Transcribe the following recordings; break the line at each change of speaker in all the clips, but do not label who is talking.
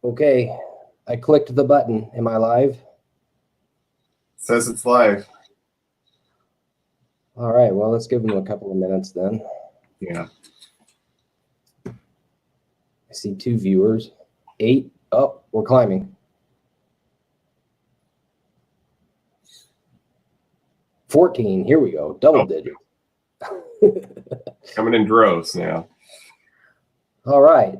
Okay, I clicked the button. Am I live?
It says it's live.
All right, well, let's give them a couple of minutes then.
Yeah.
I see 2 viewers. 8. Oh, we're climbing. 14. Here we go. Double digits.
Coming in droves now.
All right.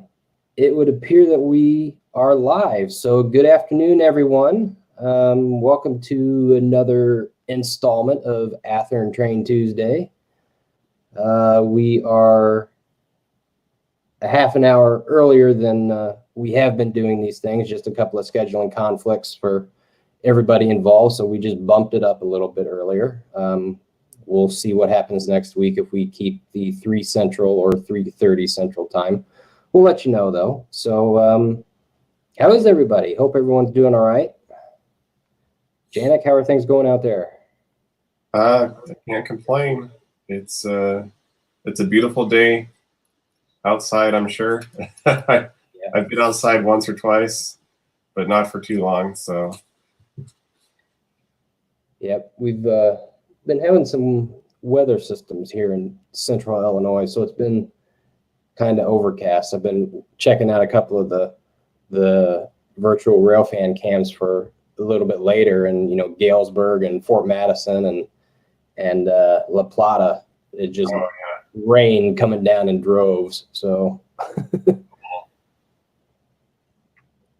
It would appear that we are live. So good afternoon, everyone. Welcome to another installment of Athearn Train Tuesday. We are a half an hour earlier than we have been doing these things, just a couple of scheduling conflicts for everybody involved. So we just bumped it up a little bit earlier. We'll see what happens next week if we keep the 3 Central or 3:30 Central time. We'll let you know, though. So how is everybody? Hope everyone's doing all right. Janek, how are things going out there?
I can't complain. It's a beautiful day outside, I'm sure. I've been outside once or twice, but not for too long. So
yep, we've been having some weather systems here in central Illinois, so it's been kind of overcast. I've been checking out a couple of the virtual railfan cams for a little bit later, and Galesburg and Fort Madison and La Plata. It just rain coming down in droves. So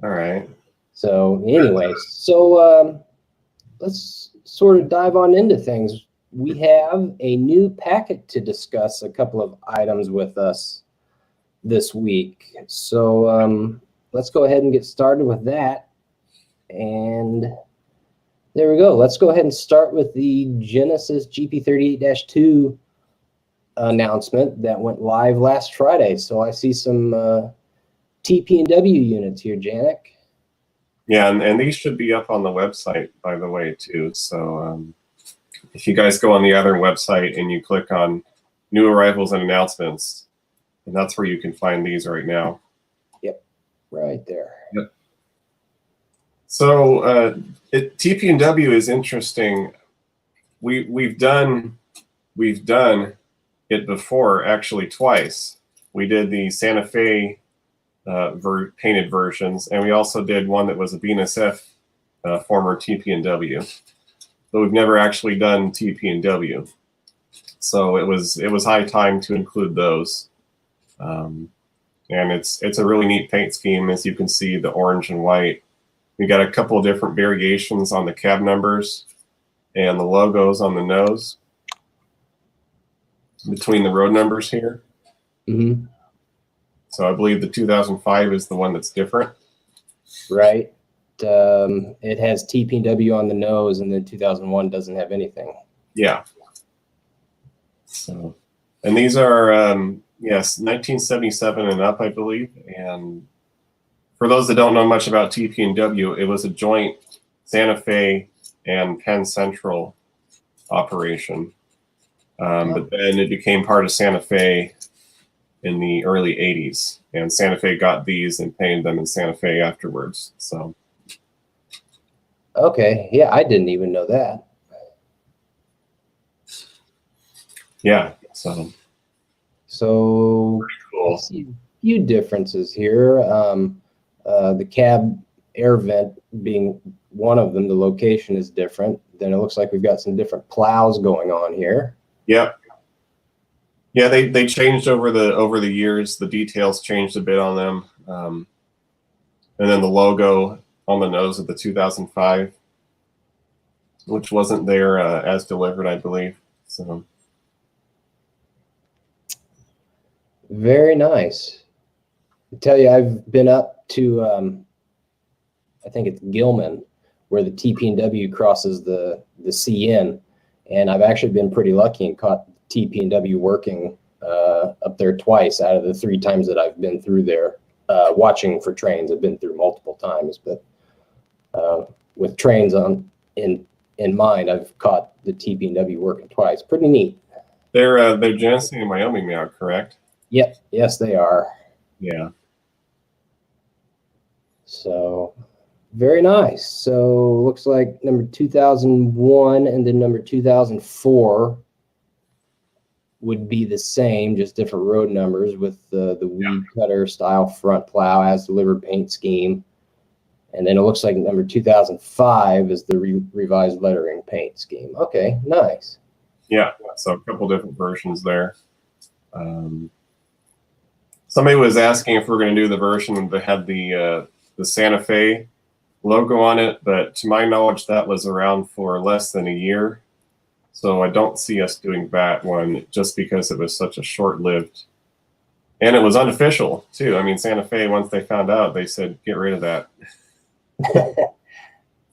all right.
So anyway, let's sort of dive on into things. We have a new packet to discuss a couple of items with us this week. So let's go ahead and get started with that. And there we go. Let's go ahead and start with the Genesis GP38-2 announcement that went live last Friday. So I see some TP&W units here, Janek.
Yeah, and these should be up on the website, by the way, too. So if you guys go on the Athearn website and you click on new arrivals and announcements, and that's where you can find these right now.
Yep, right there.
Yep. So TP&W is interesting. We've done it before, actually twice. We did the Santa Fe painted versions, and we also did one that was a BNSF former TP&W, but we've never actually done TP&W. So it was high time to include those. And it's a really neat paint scheme. As you can see, the orange and white. We got a couple of different variations on the cab numbers and the logos on the nose between the road numbers here.
Mm-hmm.
So I believe the 2005 is the one that's different.
Right. It has TP&W on the nose, and then 2001 doesn't have anything.
Yeah. So, and these are, yes, 1977 and up, I believe. And for those that don't know much about TP&W, it was a joint Santa Fe and Penn Central operation. But then it became part of Santa Fe in the early 80s, and Santa Fe got these and painted them in Santa Fe afterwards. So
okay, yeah, I didn't even know that.
yeah, so
pretty
cool.
I see a few differences here. The cab air vent being one of them, the location is different. Then it looks like we've got some different plows going on here.
Yep. Yeah, they changed over the years. The details changed a bit on them, and then the logo on the nose of the 2005, which wasn't there as delivered, I believe. So
very nice. I tell you, I've been up to I think it's Gilman, where the TP&W crosses the CN, and I've actually been pretty lucky and caught TP&W working up there twice out of the 3 times that I've been through there watching for trains. I've been through multiple times, but with trains in mind, I've caught the TP&W working twice. Pretty neat.
They're Genesee and Wyoming now, correct?
Yep. Yes, they are.
Yeah.
So very nice. So looks like number 2001 and then number 2004 would be the same, just different road numbers with the weed cutter style front plow as delivered paint scheme. And then it looks like number 2005 is the revised lettering paint scheme. Okay, nice.
Yeah, so a couple different versions there. Somebody was asking if we're going to do the version that had the Santa Fe logo on it, but to my knowledge, that was around for less than a year. So I don't see us doing that one just because it was such a short-lived, and it was unofficial too. I mean, Santa Fe, once they found out, they said, get rid of that.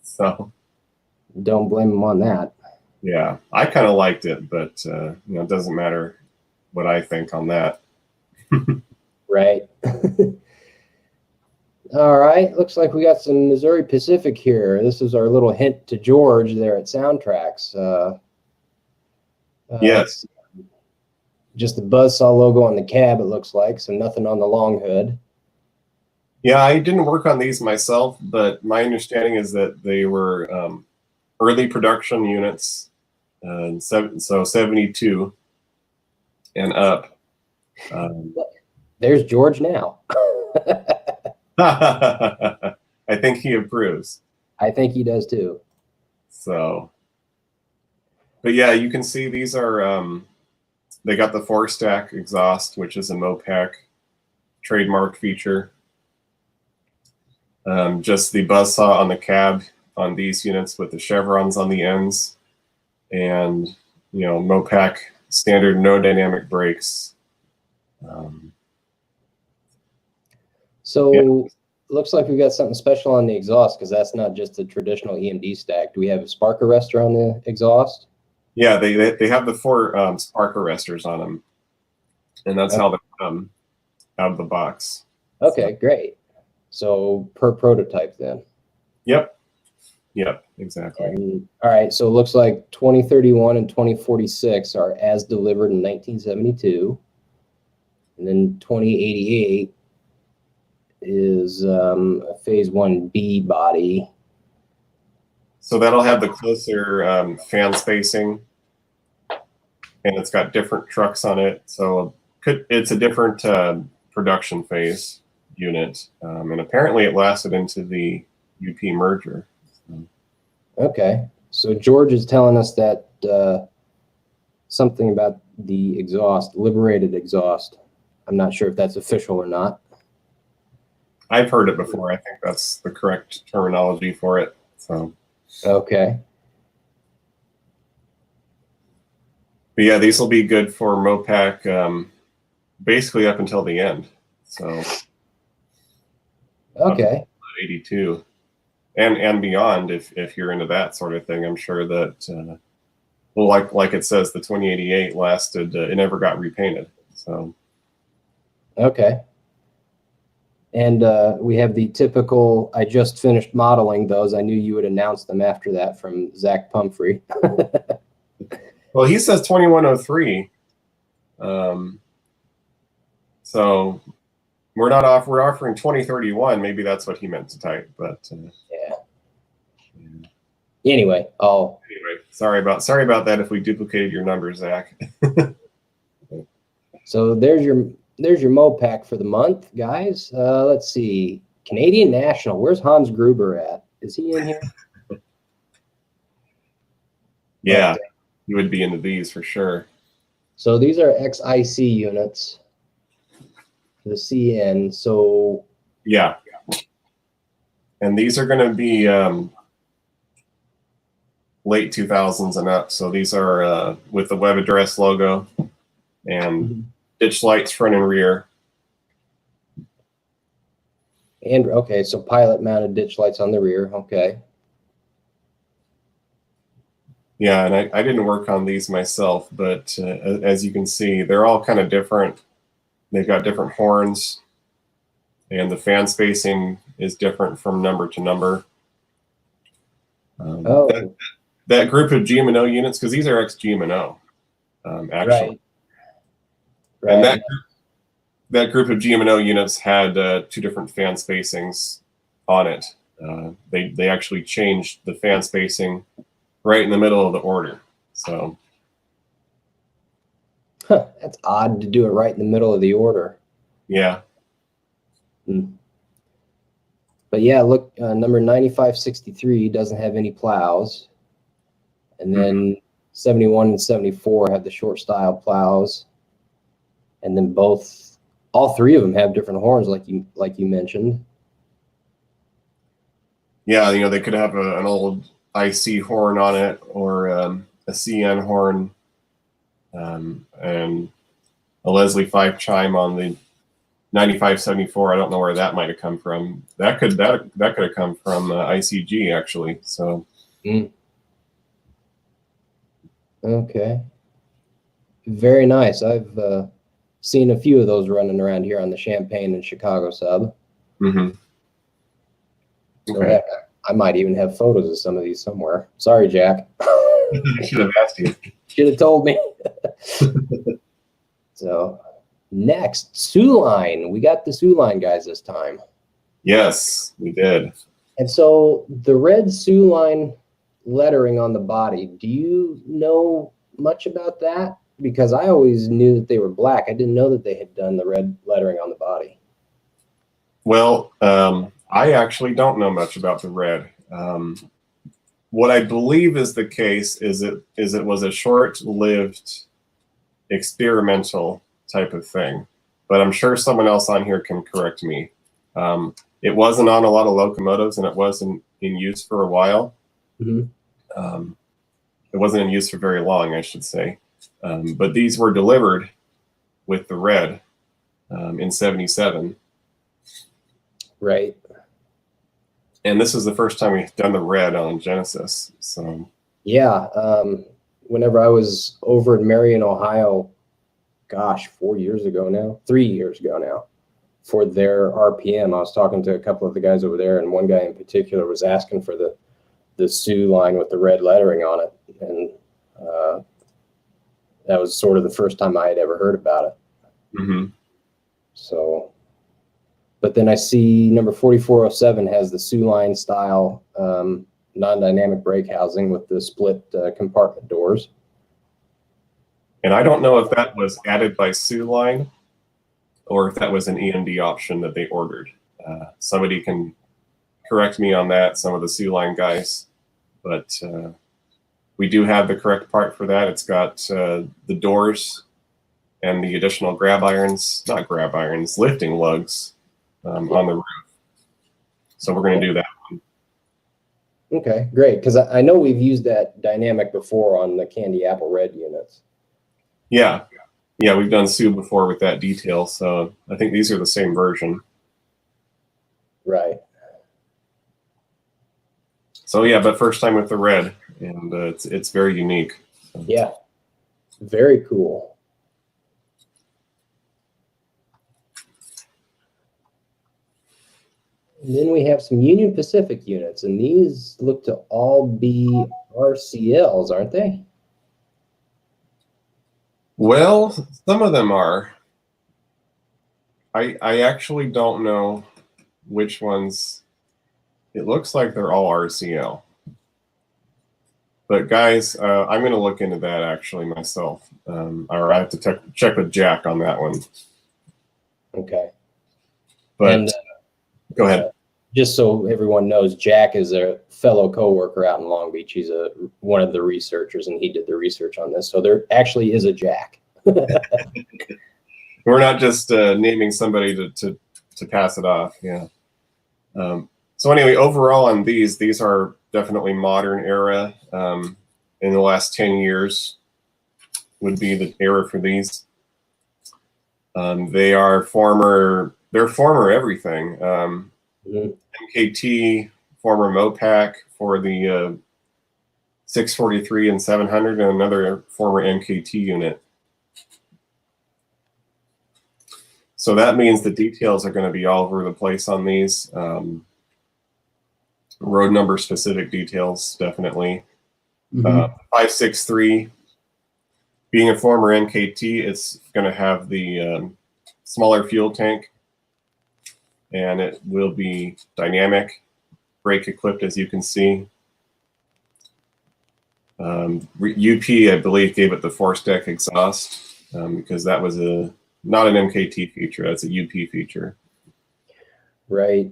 So
don't blame them on that.
Yeah, I kind of liked it, but it doesn't matter what I think on that.
Right. All right. Looks like we got some Missouri Pacific here. This is our little hint to George there at Soundtracks.
Yes.
Just the Buzzsaw logo on the cab, it looks like, so nothing on the long hood.
Yeah, I didn't work on these myself, but my understanding is that they were early production units, so 72 and up.
There's George now.
I think he approves.
I think he does too.
So, but yeah, you can see these are, they got the 4-stack exhaust, which is a Mopac trademark feature. Just the buzzsaw on the cab on these units with the chevrons on the ends, and Mopac standard no dynamic brakes.
So looks like we got something special on the exhaust, because that's not just a traditional EMD stack. Do we have a spark arrestor on the exhaust?
Yeah, they have the 4 spark arrestors on them, and that's how they come out of the box.
Okay, great. So per prototype then.
Yep, exactly.
And, all right, so it looks like 2031 and 2046 are as delivered in 1972, and then 2088 is a phase 1B body.
So that'll have the closer fan spacing, and it's got different trucks on it. So it's a different production phase unit, and apparently it lasted into the UP merger.
Okay, so George is telling us that something about the exhaust, liberated exhaust. I'm not sure if that's official or not.
I've heard it before. I think that's the correct terminology for it. So
okay.
But yeah, these will be good for Mopac basically up until the end. So
okay.
82 and beyond, if you're into that sort of thing. I'm sure that well, like it says, the 2088 lasted, it never got repainted. So
okay. And we have the typical, I just finished modeling those. I knew you would announce them after that, from Zach Pumphrey.
Well, he says 2103. So we're offering 2031. Maybe that's what he meant to type, but
yeah. Anyway,
sorry about that if we duplicated your numbers, Zach.
So there's your Mopac for the month, guys. Let's see. Canadian National. Where's Hans Gruber at? Is he in here?
Yeah, he would be into these for sure.
So these are XIC units for the CN. So
yeah, and these are going to be late 2000s and up. So these are with the web address logo and ditch lights front and rear.
And okay, so pilot mounted ditch lights on the rear. Okay.
Yeah, and I didn't work on these myself, but as you can see, they're all kind of different. They've got different horns, and the fan spacing is different from number to number. That group of GM&O units, because these are ex-GM&O, actually. Right. And that group of GM&O units had 2 different fan spacings on it. They actually changed the fan spacing right in the middle of the order. So
That's odd to do it right in the middle of the order.
yeah.
But yeah, look, number 9563 doesn't have any plows. And then 71 and 74 have the short style plows. And then all three of them have different horns, like you mentioned.
Yeah, they could have an old IC horn on it, or a CN horn, and a Leslie 5 chime on the 9574. I don't know where that might have come from. That could have come from ICG actually. So
Okay, very nice. I've seen a few of those running around here on the Champaign and Chicago sub.
okay.
So heck, I might even have photos of some of these somewhere. Sorry, Jack.
I should have asked you.
Should have told me. So next, Sioux Line. We got the Sioux Line guys this time.
Yes, we did.
And so the red Sioux Line lettering on the body, do you know much about that? Because I always knew that they were black. I didn't know that they had done the red lettering on the body.
Well, I actually don't know much about the red. What I believe is the case is it was a short-lived experimental type of thing, but I'm sure someone else on here can correct me. It wasn't on a lot of locomotives, and it wasn't in use for a while. It wasn't in use for very long, I should say. But these were delivered with the red in '77.
Right.
And this is the first time we've done the red on Genesis. So
yeah, whenever I was over in Marion, Ohio, gosh, 3 years ago now, for their RPM, I was talking to a couple of the guys over there, and one guy in particular was asking for the Sioux line with the red lettering on it, and that was sort of the first time I had ever heard about it. So, but then I see number 4407 has the Sioux line style non-dynamic brake housing with the split compartment doors.
And I don't know if that was added by Sioux Line or if that was an EMD option that they ordered. Somebody can correct me on that, some of the Sioux Line guys, but we do have the correct part for that. It's got the doors and the additional lifting lugs on the roof. So we're going to do that one.
Okay, great, because I know we've used that dynamic before on the Candy Apple Red units.
Yeah, we've done Sioux before with that detail, so I think these are the same version.
Right.
So yeah, but first time with the red, and it's very unique.
Yeah, very cool. And then we have some Union Pacific units, and these look to all be RCLs, aren't they?
Well, some of them are. I actually don't know which ones. It looks like they're all RCL. But guys, I'm going to look into that actually myself. Or I have to check with Jack on that one.
Okay.
But
and,
go ahead.
Just so everyone knows, Jack is a fellow coworker out in Long Beach. He's one of the researchers, and he did the research on this. So there actually is a Jack.
We're not just naming somebody to pass it off. Yeah. So anyway, overall on these are definitely modern era. In the last 10 years would be the era for these. They're former everything. MKT, former Mopac for the 643 and 700, and another former MKT unit. So that means the details are going to be all over the place on these. Road number specific details, definitely. 563, being a former MKT, it's going to have the smaller fuel tank. and it will be dynamic, brake equipped, as you can see. UP, I believe, gave it the force deck exhaust because that was not an MKT feature. That's a UP feature.
Right.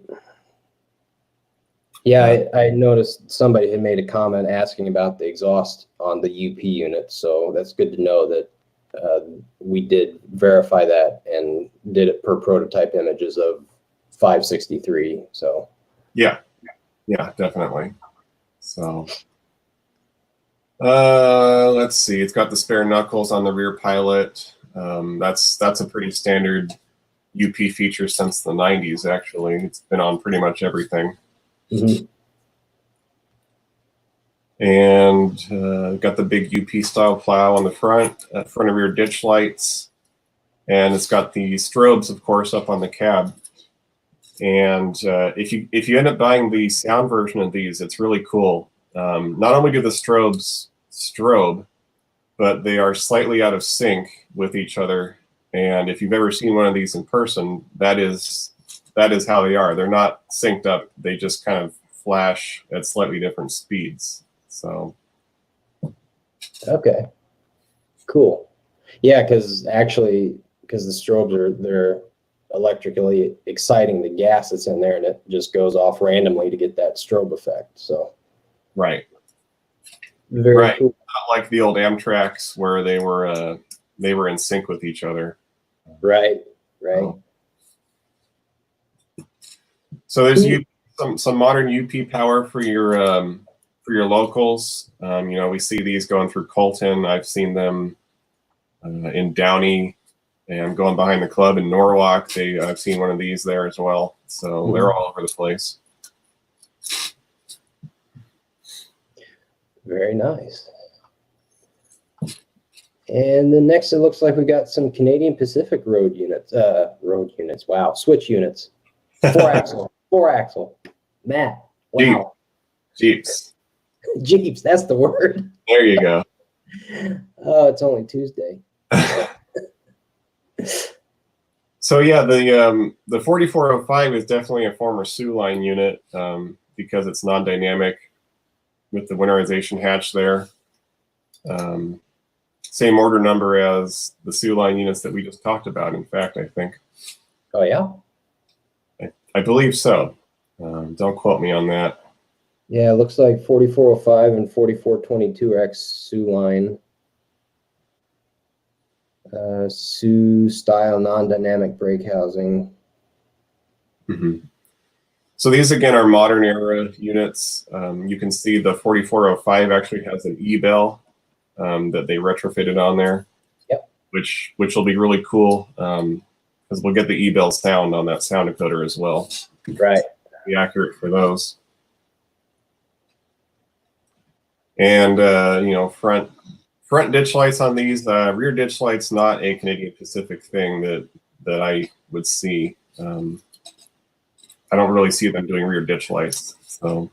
Yeah, I noticed somebody had made a comment asking about the exhaust on the UP unit, so that's good to know that we did verify that and did it per prototype images of 563. So
yeah, definitely. So let's see. It's got the spare knuckles on the rear pilot. That's a pretty standard UP feature since the 90s. Actually, it's been on pretty much everything.
Mm-hmm.
And got the big UP style plow on the front and rear ditch lights, and it's got the strobes, of course, up on the cab. And if you end up buying the sound version of these, it's really cool. Not only do the strobes strobe, but they are slightly out of sync with each other. And if you've ever seen one of these in person, that is how they are. They're not synced up. They just kind of flash at slightly different speeds. So,
Okay, cool. Yeah, because the strobes they're electrically exciting the gas that's in there, and it just goes off randomly to get that strobe effect. So,
right,
very cool.
Not like the old Amtraks where they were in sync with each other.
Right.
So there's some modern UP power for your locals. We see these going through Colton. I've seen them in Downey, and going behind the club in Norwalk. I've seen one of these there as well. So they're all over the place.
Very nice. And then next, it looks like we got some Canadian Pacific road units. Wow, switch units. Four axle. Matt. Wow.
Jeeps.
Jeeps. That's the word.
There you go.
Oh, it's only Tuesday.
So yeah, the 4405 is definitely a former Sioux Line unit because it's non-dynamic with the winterization hatch there. Same order number as the Sioux Line units that we just talked about. In fact, I think.
Oh yeah.
I believe so. Don't quote me on that.
Yeah, it looks like 4405 and 4422 are ex-Sioux Line. Sioux style non-dynamic brake housing.
Mm-hmm. So these again are modern era units. You can see the 4405 actually has an E-bell that they retrofitted on there.
Yep.
Which will be really cool because we'll get the E-bell sound on that sound encoder as well.
Right.
Be accurate for those. And front ditch lights on these. Rear ditch lights, not a Canadian Pacific thing that I would see. I don't really see them doing rear ditch lights. So,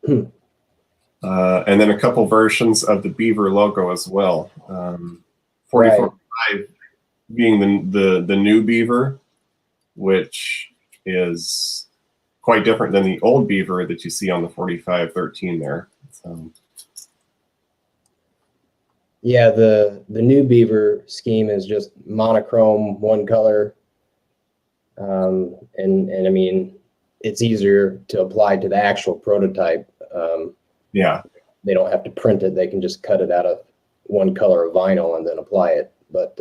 and then a couple versions of the Beaver logo as well. 4405 being the new Beaver, which is quite different than the old Beaver that you see on the 4513 there. So.
Yeah, the new Beaver scheme is just monochrome, one color, and I mean it's easier to apply to the actual prototype.
Yeah,
they don't have to print it; they can just cut it out of one color of vinyl and then apply it. But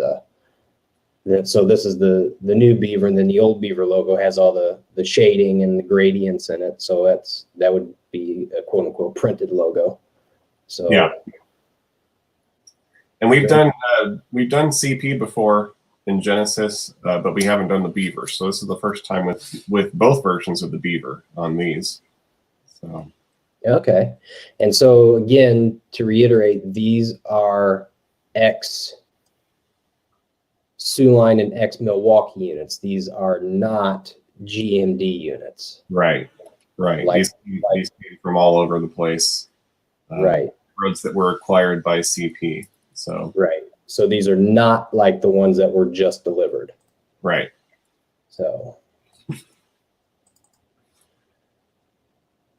so this is the new Beaver, and then the old Beaver logo has all the shading and the gradients in it. So that would be a quote unquote printed logo. So
yeah. And we've done CP before in Genesis, but we haven't done the Beaver. So this is the first time with both versions of the Beaver on these. So
okay, and so again, to reiterate, these are ex-Sioux Line and ex-Milwaukee units. These are not GMD units.
Right. These came from all over the place.
Right.
Roads that were acquired by CP. So
right. So these are not like the ones that were just delivered.
Right.
So,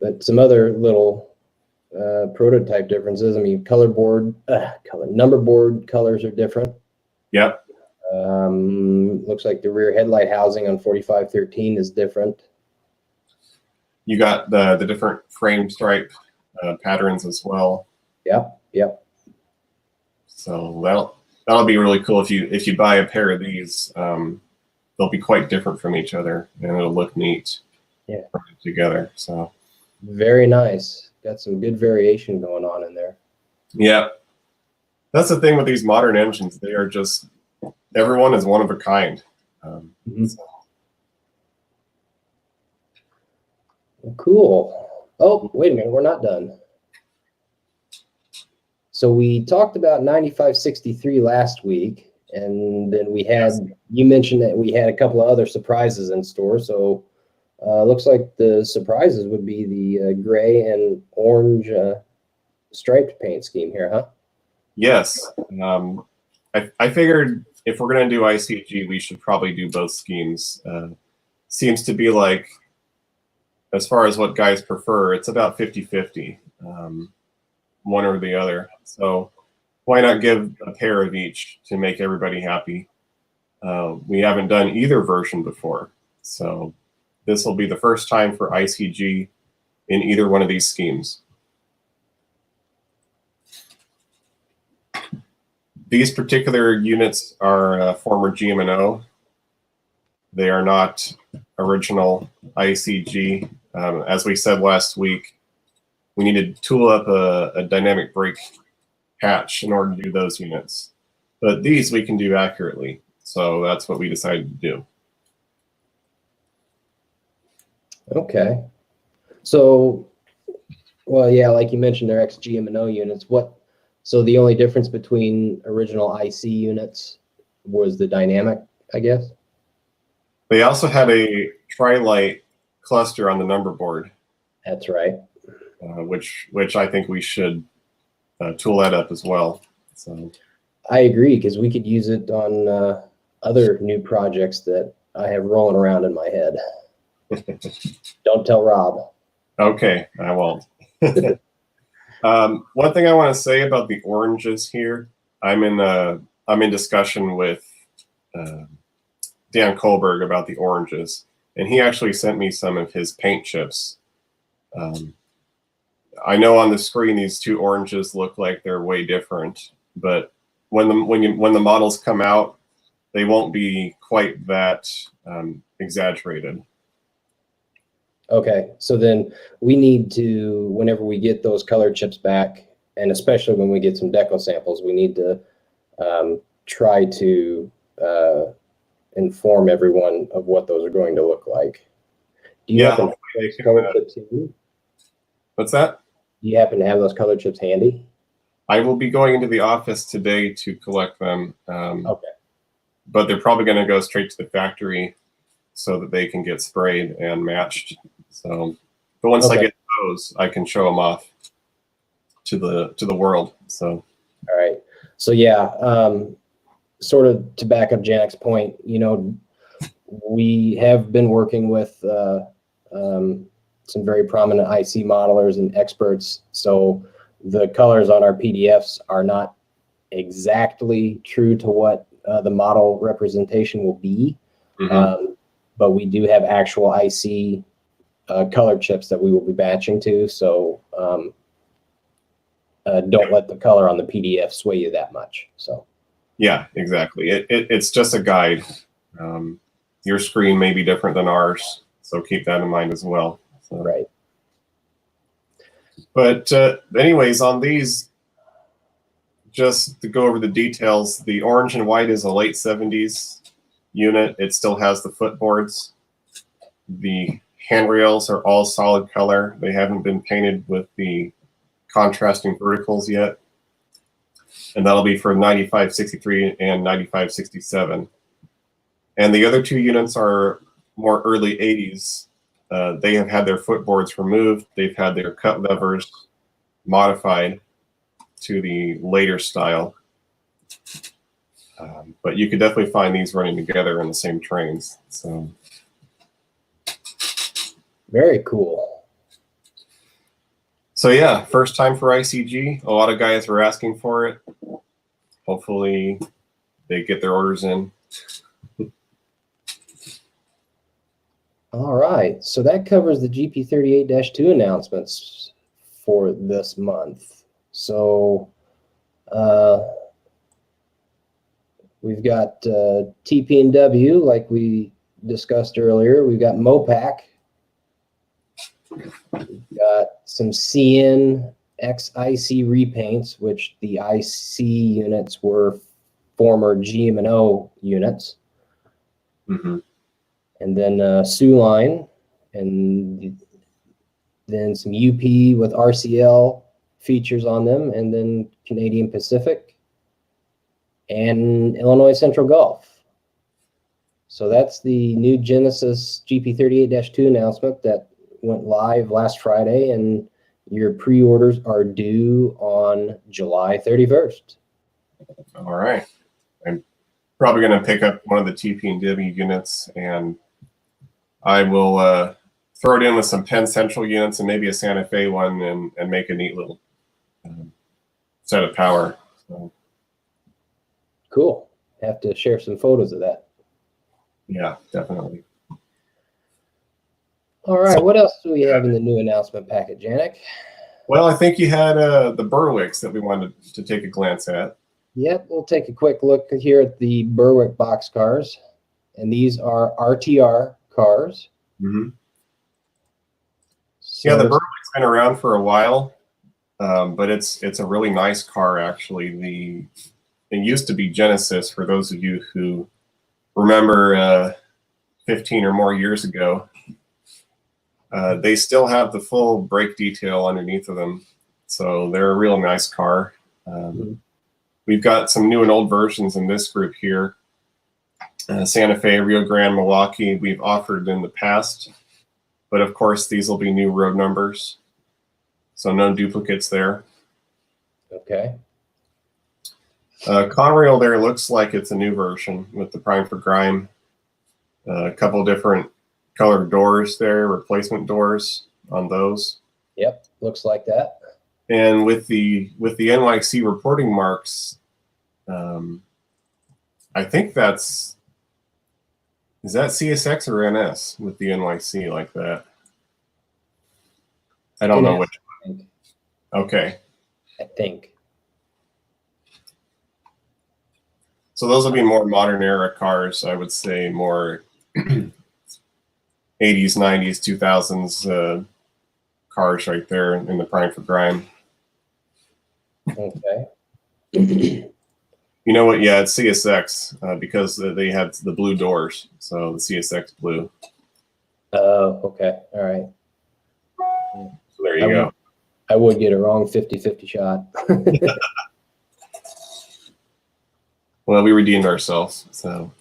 but some other little prototype differences. I mean, number board colors are different.
Yep.
Looks like the rear headlight housing on 4513 is different.
You got the different frame stripe patterns as well.
Yep.
So that'll be really cool if you buy a pair of these. They'll be quite different from each other, and it'll look neat.
Yeah.
Together. So
very nice. Got some good variation going on in there.
Yeah. That's the thing with these modern engines. They are just, everyone is one of a kind.
Cool. Oh, wait a minute. We're not done. So we talked about 9563 last week, and then you mentioned that we had a couple of other surprises in store. So looks like the surprises would be the gray and orange striped paint scheme here, huh?
Yes. I figured if we're going to do ICG, we should probably do both schemes. Seems to be like, as far as what guys prefer, it's about 50-50, one or the other. So why not give a pair of each to make everybody happy? We haven't done either version before. So this will be the first time for ICG in either one of these schemes. These particular units are former GM&O. They are not original ICG. As we said last week, we need to tool up a dynamic brake patch in order to do those units. But these we can do accurately. So that's what we decided to do. Okay.
So, well, yeah, like you mentioned, they're ex-GM&O units. So the only difference between original IC units was the dynamic, I guess?
They also had a tri-light cluster on the number board.
That's right.
Which I think we should tool that up as well. So
I agree, because we could use it on other new projects that I have rolling around in my head. Don't tell Rob.
Okay, I won't. One thing I want to say about the oranges here, I'm in discussion with Dan Kohlberg about the oranges, and he actually sent me some of his paint chips. I know on the screen these two oranges look like they're way different, but when the models come out, they won't be quite that exaggerated.
Okay, so then we need to, whenever we get those color chips back, and especially when we get some deco samples, we need to try to inform everyone of what those are going to look like. Do you happen to have those color chips handy?
What's that?
Do you happen to have those color chips handy?
I will be going into the office today to collect them.
Okay.
But they're probably going to go straight to the factory so that they can get sprayed and matched. So, but once I get those, I can show them off to the world. So,
all right. So yeah, sort of to back up Janek's point, we have been working with some very prominent IC modelers and experts. So the colors on our PDFs are not exactly true to what the model representation will be. But we do have actual IC color chips that we will be batching to. So don't let the color on the PDF sway you that much. So
yeah, exactly. It's just a guide. Your screen may be different than ours, so keep that in mind as well. So.
Right.
But anyways, on these, just to go over the details, the orange and white is a late 70s unit. It still has the footboards. The handrails are all solid color. They haven't been painted with the contrasting verticals yet. And that'll be for 9563 and 9567. And the other two units are more early 80s. They have had their footboards removed. They've had their cut levers modified to the later style. But you could definitely find these running together in the same trains. So
very cool.
So yeah, first time for ICG. A lot of guys were asking for it. Hopefully they get their orders in.
All right, so that covers the GP38-2 announcements for this month. So we've got TP&W, like we discussed earlier. We've got Mopac. We've got some CN XIC repaints, which the IC units were former GM&O units.
Mm-hmm.
And then Sioux Line, and then some UP with RCL features on them, and then Canadian Pacific and Illinois Central Gulf. So that's the new Genesis GP38-2 announcement that went live last Friday, and your pre-orders are due on July 31st.
All right. I'm probably going to pick up one of the TP&W units, and I will throw it in with some Penn Central units and maybe a Santa Fe one, and make a neat little set of power. So,
cool. Have to share some photos of that.
Yeah, definitely.
All right, what else do we have in the new announcement packet, Janek?
Well, I think you had the Berwicks that we wanted to take a glance at.
Yep, we'll take a quick look here at the Berwick boxcars, and these are RTR cars.
Mm-hmm.
So
Yeah, the Berwick's been around for a while, but it's a really nice car, actually. It used to be Genesis, for those of you who remember 15 or more years ago. They still have the full brake detail underneath of them, so they're a real nice car. We've got some new and old versions in this group here. Santa Fe, Rio Grande, Milwaukee, we've offered in the past, but of course these will be new road numbers, so no duplicates there.
Okay.
Conrail there looks like it's a new version with the Prime for Grime. A couple different colored doors there, replacement doors on those.
Yep, looks like that.
And with the NYC reporting marks, I think is that CSX or NS with the NYC like that? I don't know which. Okay.
I think.
So those will be more modern era cars, I would say, more 80s, 90s, 2000s cars right there in the Prime for Grime.
Okay.
You know what? Yeah, it's CSX because they had the blue doors, so the CSX blue.
Oh, okay. All right.
So there you go.
I would get a wrong 50-50 shot.
Well, we redeemed ourselves, so.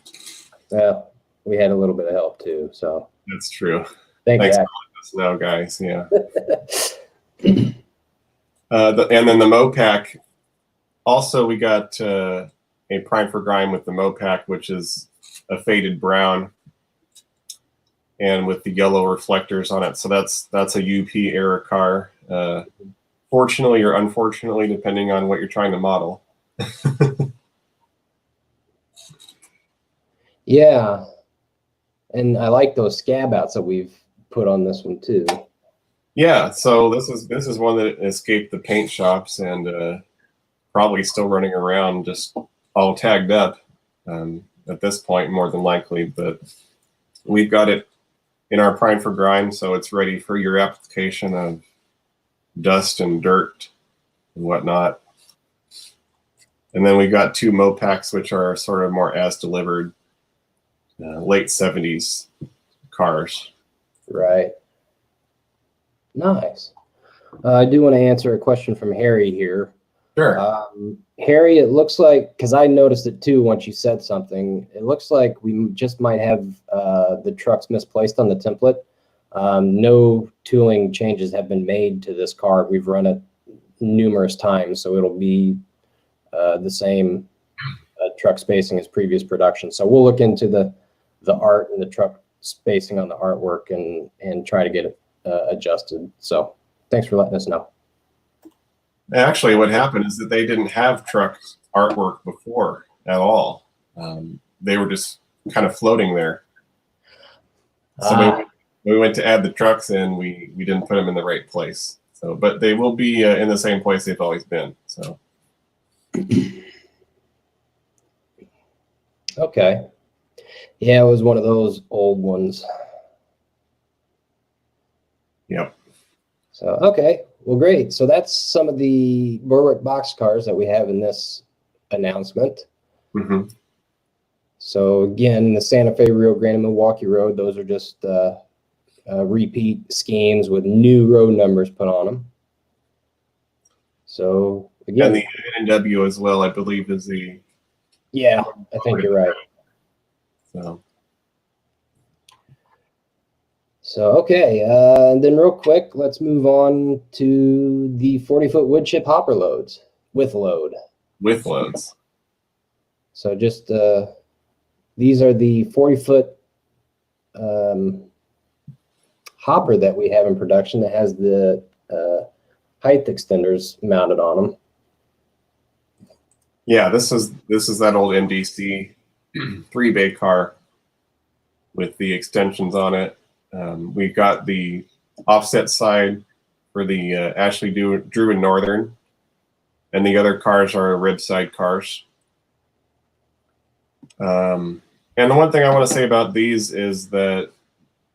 Well, we had a little bit of help too, so.
That's true.
Thanks
for letting us know, guys. Yeah. And then the Mopac. Also, we got a Prime for Grime with the Mopac, which is a faded brown and with the yellow reflectors on it. So that's a UP era car. Fortunately or unfortunately, depending on what you're trying to model.
Yeah. And I like those scab outs that we've put on this one too.
Yeah, so this is one that escaped the paint shops and probably still running around, just all tagged up at this point, more than likely. But we've got it in our Prime for Grime, so it's ready for your application of dust and dirt and whatnot. And then we've got two Mopacs, which are sort of more as delivered, late 70s cars.
Right. Nice. I do want to answer a question from Harry here.
Sure.
Harry, it looks like, because I noticed it too once you said something, it looks like we just might have the trucks misplaced on the template. No tooling changes have been made to this car. We've run it numerous times, so it'll be the same truck spacing as previous production. So we'll look into the art and the truck spacing on the artwork and try to get it adjusted. So thanks for letting us know.
Actually, what happened is that they didn't have truck artwork before at all. They were just kind of floating there. So we went to add the trucks and we didn't put them in the right place. So, but they will be in the same place they've always been. So.
Okay. Yeah, it was one of those old ones.
Yep.
So, okay. Well, great. So that's some of the Berwick boxcars that we have in this announcement.
Mm-hmm.
So again, the Santa Fe, Rio Grande, Milwaukee Road, those are just repeat schemes with new road numbers put on them. So again,
and the NW as well, I believe, is the.
Yeah, I think you're right. So okay, and then real quick, let's move on to the 40-foot wood chip hopper loads with load.
With loads.
So just these are the 40-foot hopper that we have in production that has the height extenders mounted on them.
Yeah, this is that old MDC 3-bay car with the extensions on it. We've got the offset side for the Ashley Drew and Northern, and the other cars are rib side cars. And the one thing I want to say about these is that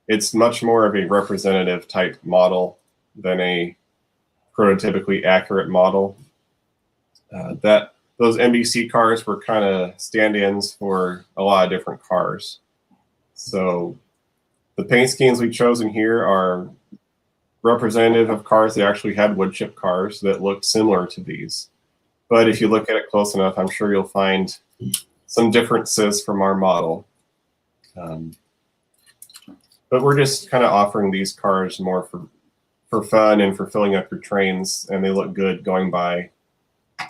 it's much more of a representative type model than a prototypically accurate model. Those MDC cars were kind of stand-ins for a lot of different cars. So the paint schemes we've chosen here are representative of cars that actually had wood chip cars that looked similar to these. But if you look at it close enough, I'm sure you'll find some differences from our model. But we're just kind of offering these cars more for fun and for filling up your trains, and they look good going by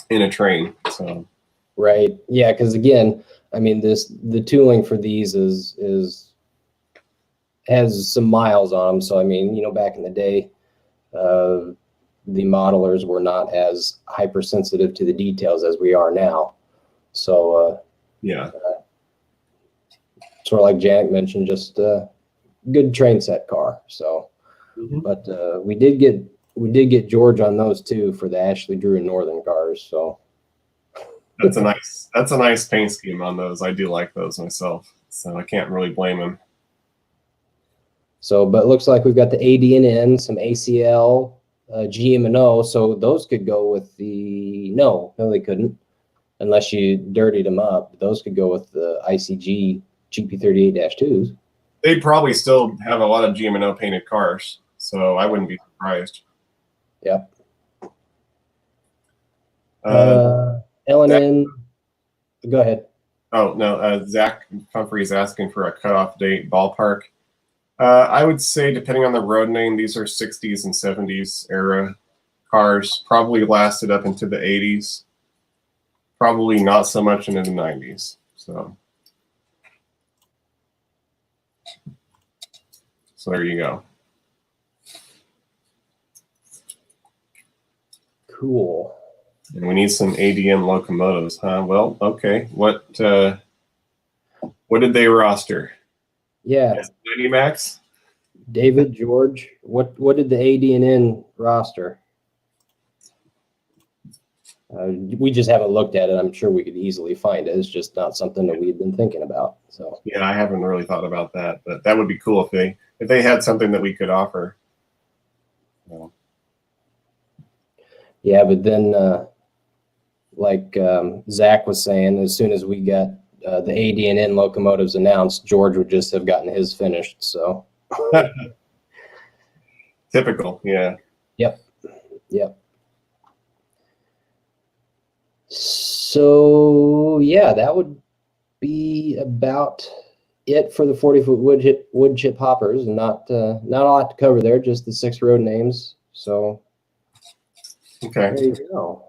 in a train. So
right, yeah, because again, I mean, the tooling for these has some miles on them. So I mean, you know, back in the day, the modelers were not as hypersensitive to the details as we are now. So
yeah,
sort of like Janek mentioned, just a good train set car. So, but we did get George on those too for the Ashley Drew and Northern cars. So
that's a nice paint scheme on those. I do like those myself, so I can't really blame him.
So, but it looks like we've got the AD&N, some ACL, GM&O. So those could go with the no, they couldn't, unless you dirtied them up. Those could go with the ICG GP38-2s.
They'd probably still have a lot of GM&O painted cars, so I wouldn't be surprised.
Yep. L&N. Go ahead.
Oh no, Zach Humphrey's asking for a cutoff date ballpark. I would say, depending on the road name, these are 60s and 70s era cars. Probably lasted up into the 80s. Probably not so much into the 90s. So there you go.
Cool.
And we need some ADM locomotives, huh? Well, okay. What did they roster?
Yeah.
90 Max?
David, George, what did the AD&N roster? We just haven't looked at it. I'm sure we could easily find it. It's just not something that we've been thinking about. So
yeah, I haven't really thought about that, but that would be cool if they had something that we could offer.
Yeah, but then like Zach was saying, as soon as we got the AD&N locomotives announced, George would just have gotten his finished. So
typical, yeah.
Yep. So yeah, that would be about it for the 40-foot wood chip hoppers. Not a lot to cover there, just the 6 road names. So
okay,
there you go.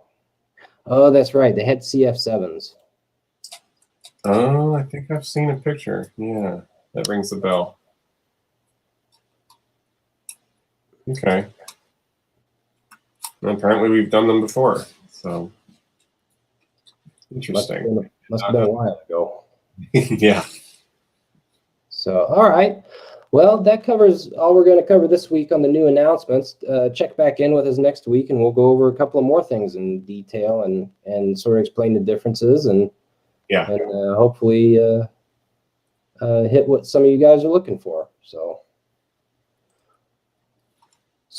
Oh, that's right. They had CF7s.
Oh, I think I've seen a picture. Yeah, that rings a bell. Okay. And apparently we've done them before. So interesting.
Must have been a while ago.
Yeah.
So, all right. Well, that covers all we're going to cover this week on the new announcements. Check back in with us next week, and we'll go over a couple of more things in detail and sort of explain the differences and hopefully hit what some of you guys are looking for. So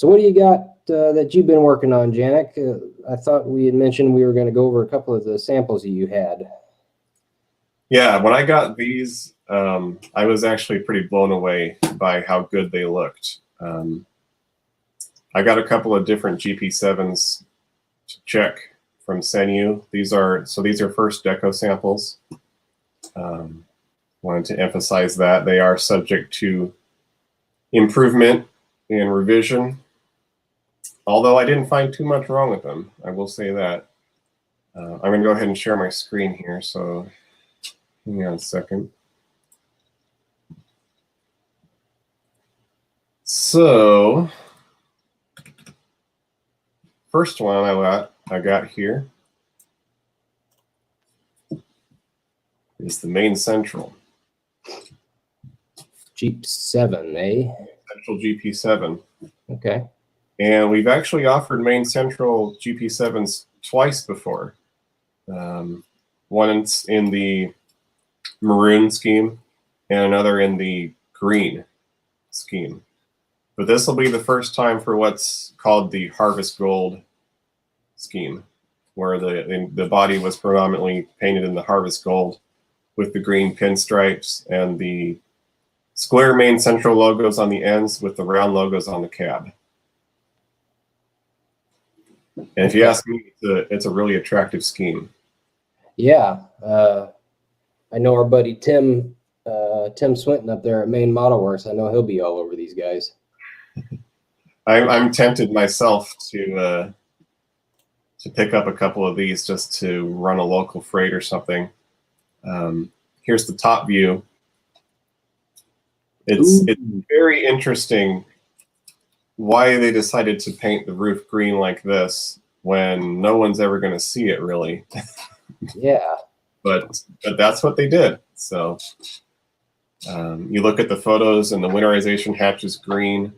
what do you got that you've been working on, Janek? I thought we had mentioned we were going to go over a couple of the samples that you had.
Yeah, when I got these, I was actually pretty blown away by how good they looked. I got a couple of different GP7s to check from Senu. These are first deco samples. Wanted to emphasize that they are subject to improvement and revision. Although I didn't find too much wrong with them, I will say that. I'm going to go ahead and share my screen here, so hang on a second. So, first one I got here is the main central.
Jeep 7, eh?
Central GP7.
Okay.
And we've actually offered main central GP7s twice before. One in the maroon scheme and another in the green scheme. But this will be the first time for what's called the Harvest Gold scheme, where the body was predominantly painted in the Harvest Gold with the green pinstripes and the square main central logos on the ends with the round logos on the cab. And if you ask me, it's a really attractive scheme. Yeah.
I know our buddy Tim Swinton up there at Main Model Works. I know he'll be all over these guys.
I'm tempted myself to pick up a couple of these just to run a local freight or something. Here's the top view. It's very interesting why they decided to paint the roof green like this when no one's ever going to see it, really.
Yeah.
But that's what they did. So you look at the photos, and the winterization hatch is green.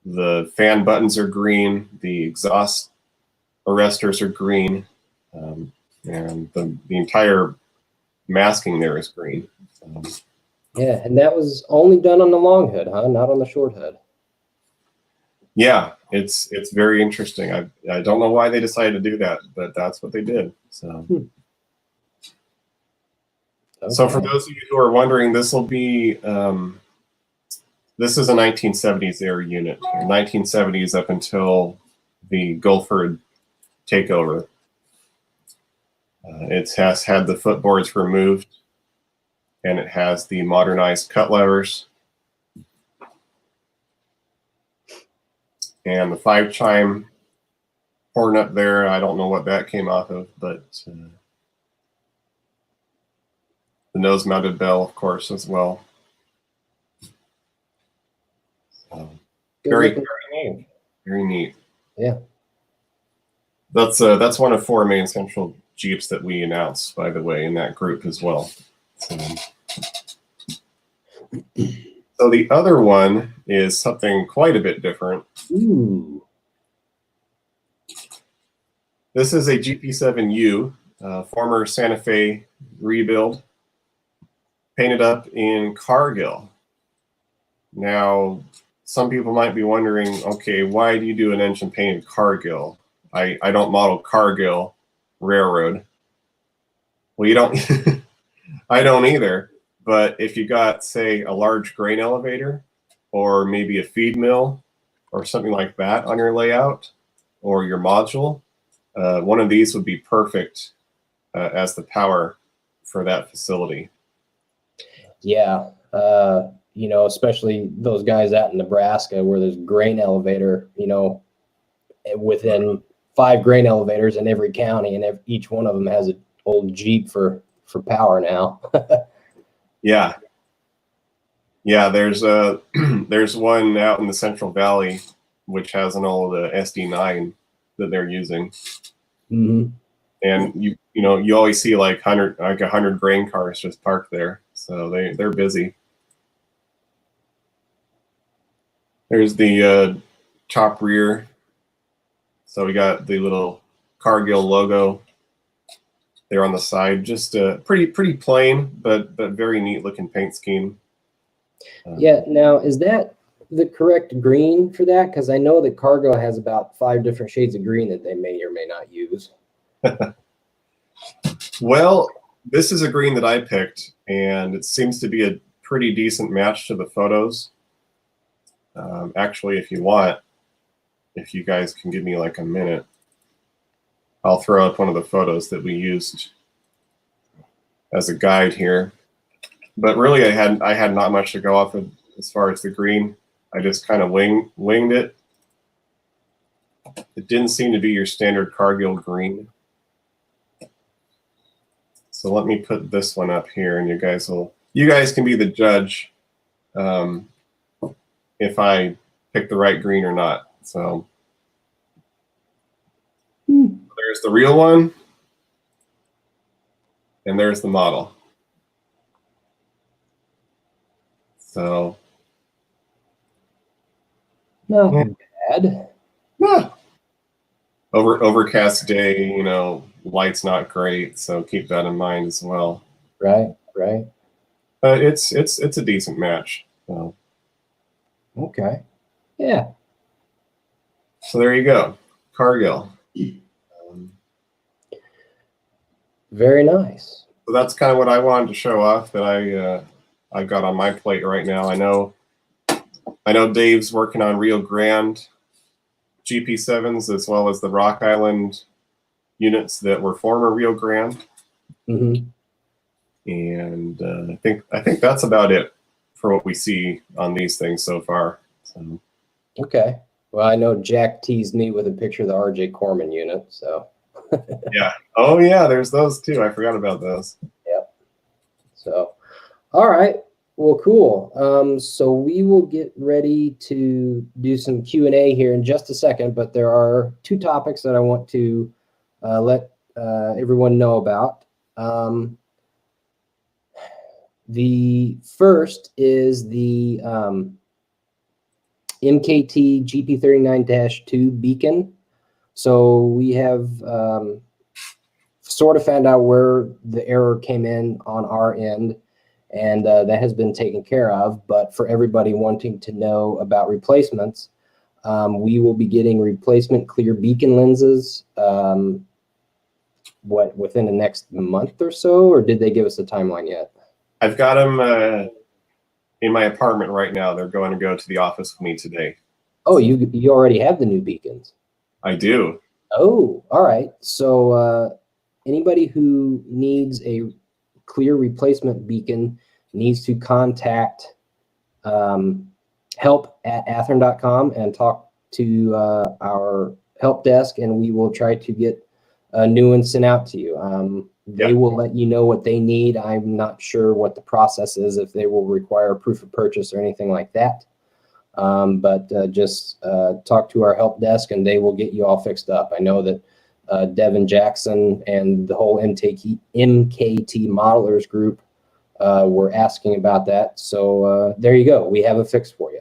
The fan buttons are green. The exhaust arresters are green. And the entire masking there is green.
Yeah, and that was only done on the long hood, huh? Not on the short hood.
Yeah, it's very interesting. I don't know why they decided to do that, but that's what they did. So,
Okay.
So for those of you who are wondering, this will be this is a 1970s era unit. 1970s up until the Gulford takeover. It has had the footboards removed, and it has the modernized cut levers. And the 5-chime horn up there, I don't know what that came off of, but the nose-mounted bell, of course, as well. Very neat.
Yeah.
That's one of 4 main central Jeeps that we announced, by the way, in that group as well. So the other one is something quite a bit different.
Ooh.
This is a GP7U, former Santa Fe rebuild, painted up in Cargill. Now, some people might be wondering, okay, why do you do an engine painted Cargill? I don't model Cargill Railroad. Well, you don't. I don't either. But if you got, say, a large grain elevator, or maybe a feed mill, or something like that on your layout, or your module, one of these would be perfect as the power for that facility.
Yeah. You know, especially those guys out in Nebraska where there's grain elevator, you know, within 5 grain elevators in every county, and each one of them has an old Jeep for for power now.
Yeah. Yeah, there's there's one out in the Central Valley which has an old SD9 that they're using.
Mm-hmm.
And you always see like 100 grain cars just parked there. So they're busy. There's the top rear. So we got the little Cargill logo there on the side. Just pretty plain, but very neat looking paint scheme.
Yeah. Now, is that the correct green for that? Because I know that Cargo has about 5 different shades of green that they may or may not use.
Well, this is a green that I picked, and it seems to be a pretty decent match to the photos. Actually, if you guys can give me like a minute, I'll throw up one of the photos that we used as a guide here. But really, I had not much to go off of as far as the green. I just kind of winged it. It didn't seem to be your standard Cargill green. So let me put this one up here, and you guys can be the judge if I pick the right green or not. So there's the real one, and there's the model. So
Not bad.
yeah. Overcast day, light's not great, so keep that in mind as well.
Right.
It's a decent match. So.
Okay. Yeah.
So there you go, Cargill.
Very nice.
So that's kind of what I wanted to show off that I got on my plate right now. I know Dave's working on Rio Grande GP7s as well as the Rock Island units that were former Rio Grande.
Mm-hmm.
And I think that's about it for what we see on these things so far. So.
Okay. Well, I know Jack teased me with a picture of the RJ Corman unit, so.
Yeah. Oh, yeah, there's those too. I forgot about those.
Yep. So, all right. Well, cool. So we will get ready to do some Q&A here in just a second, but there are 2 topics that I want to let everyone know about. The first is the MKT GP39-2 beacon. So we have sort of found out where the error came in on our end, and that has been taken care of. But for everybody wanting to know about replacements, we will be getting replacement clear beacon lenses within the next month or so, or did they give us a timeline yet?
I've got them in my apartment right now. They're going to go to the office with me today.
Oh, you already have the new beacons.
I do.
Oh, all right. So anybody who needs a clear replacement beacon needs to contact help@athearn.com and talk to our help desk, and we will try to get a new one sent out to you. They will let you know what they need. I'm not sure what the process is, if they will require proof of purchase or anything like that. But just talk to our help desk and they will get you all fixed up. I know that Devin Jackson and the whole MKT modelers group were asking about that. So there you go. We have a fix for you.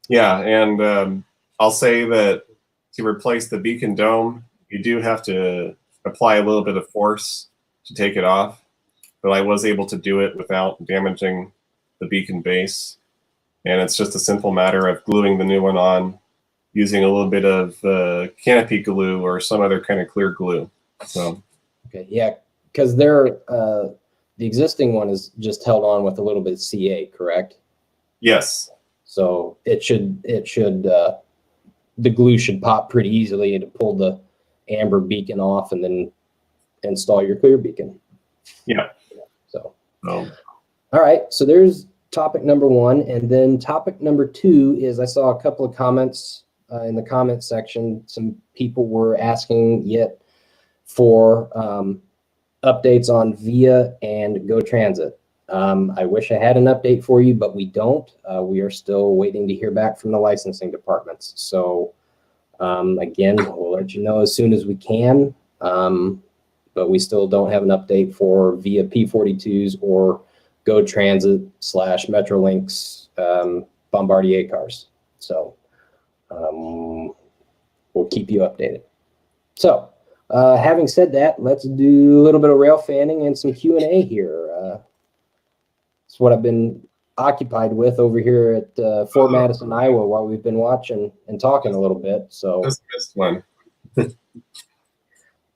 Yeah, and I'll say that to replace the beacon dome, you do have to apply a little bit of force to take it off, but I was able to do it without damaging the beacon base. And it's just a simple matter of gluing the new one on using a little bit of canopy glue or some other kind of clear glue. So,
okay, yeah, because they're the existing one is just held on with a little bit of CA, correct?
Yes.
So it should the glue should pop pretty easily to pull the amber beacon off and then install your clear beacon.
Yeah.
So,
all
right. So there's topic number 1. And then topic number 2 is I saw a couple of comments in the comment section. Some people were asking yet for updates on Via and Go Transit. I wish I had an update for you, but we don't. We are still waiting to hear back from the licensing departments. So again, we'll let you know as soon as we can. But we still don't have an update for Via P42s or Go Transit / Metrolinx Bombardier cars. So we'll keep you updated. So having said that, let's do a little bit of rail fanning and some Q&A here. It's what I've been occupied with over here at Fort Madison, Iowa, while we've been watching and talking a little bit. So
Just missed one.